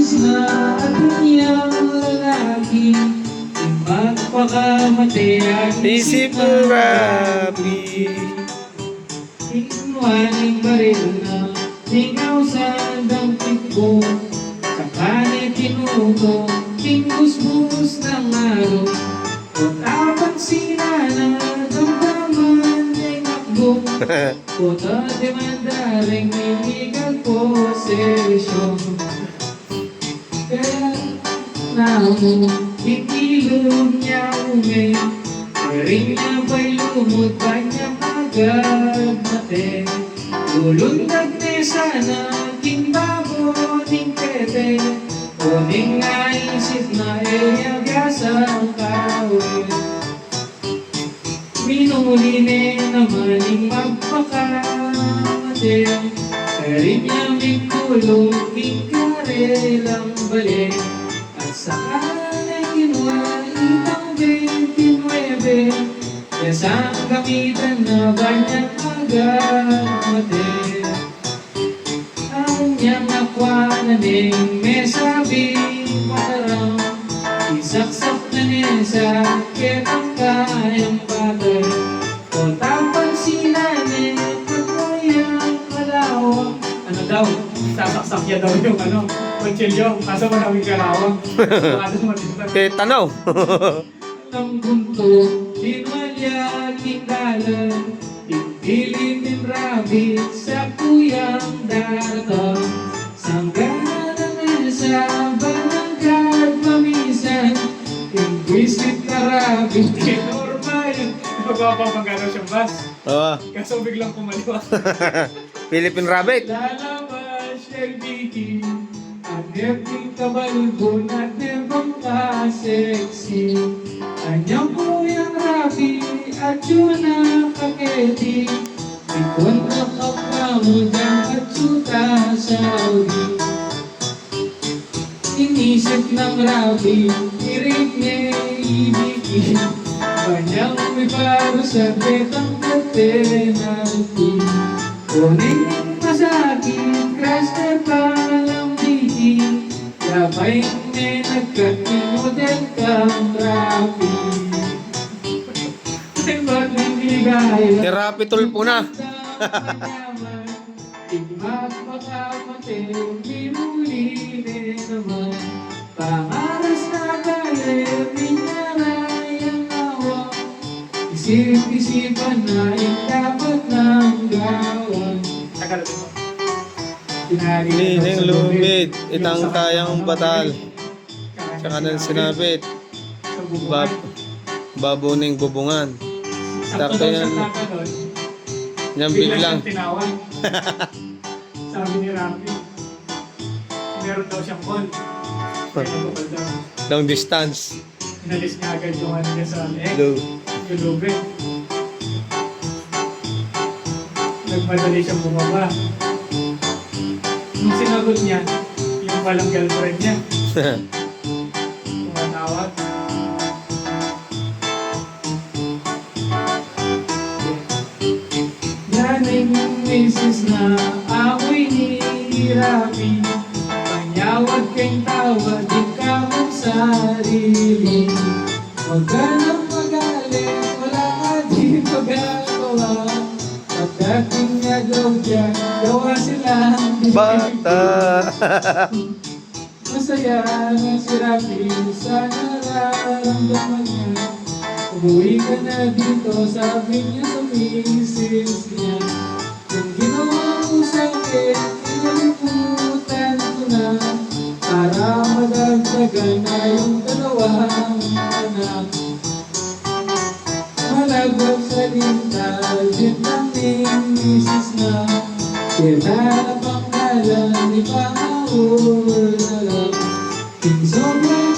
misis na at niyang lalaki, magpakamatay ang Isip mo, Rabi. Inuwaning baril na ligaw sa dampit ko, sa kanay tinuto, kingus-bus ng araw. Kung napansin na damdaman ay nakbo, puto demanda rin illegal possession. Kaya naman ikilog niya umi, ring niya ba'y lumot ba niya agad mate? Ulog nagnesa na kimbabo ning pete, kuning naisip na iyagasang kawin. Minuli naman ning magpakamate, ring niya may kulong ikarelang balik. At saka na kinuha itang 29, yasang gamitan na banyang agamate. Ang niyang nakwanan may sabi parang isaksak na niya sa kitang kayang batay. O tapang sila niya pagkayang kalawang. Ano daw? Sasaksak niya daw yung kutsilyo, kaso maraming kalawang. Tanaw. Ang bunto, dinwalya kindalan, tigpilin din rabbit sa kuyang daratang. Sanggana na sa banangkad mamisan, ingwisit na rabbit, kinorma yun. Magpapapagano siyang bus, Oo. kaso biglang kumaliwa. Philippine Rabbit. Lalabas siya'y biki, ang nefting kabalbon at nebang ka-sexy. Anyang kuyang rabi at yun na kaketi, ikon na kapamudang at suta sa Audi. Inisip ng rabi, irig niya ibigin, kanyang may paro sa betang penalty. Kuning masakit, crash na palang biki, labay may nagkatimodel kang rapi. Ay ba't hindi gaya? Therapy tulpo na. Tigmas makamatay, binuli naman. Pangaras na gaya, minyarayang awa. Isip-isipan na yung dapat ng gawan. Lining lumid, itang kayang batal. Sa kanan sinabit, baboning bubungan. Sakto yan. Yan biglang. Sabi ni Rafi, meron daw siyang call. Long distance. Inalis niya agad yung ano niya sa Low. yung lube. Nagmadali siyang bumaba. Nung sinagot niya, yung palang girlfriend niya, tumatawag. Nanay ng misis na ako'y nihirapi, panyawag kang tawag, di ka mong sarili. Huwag ka nang magalit, wala ka di magagawa. Pagdating nga daw dyan, gawa silang Bata. masaya na si Rafi sa nararamdaman niya. Umuwi ka na dito, sabi niya sa misis niya. Yung ginawa mo sa'kin, inalimutan ko na, para madagdagan na yung dalawang anak. Malagot sa lintal, din ng misis na, kita na panggalan, di pa maul na lang. Sobrang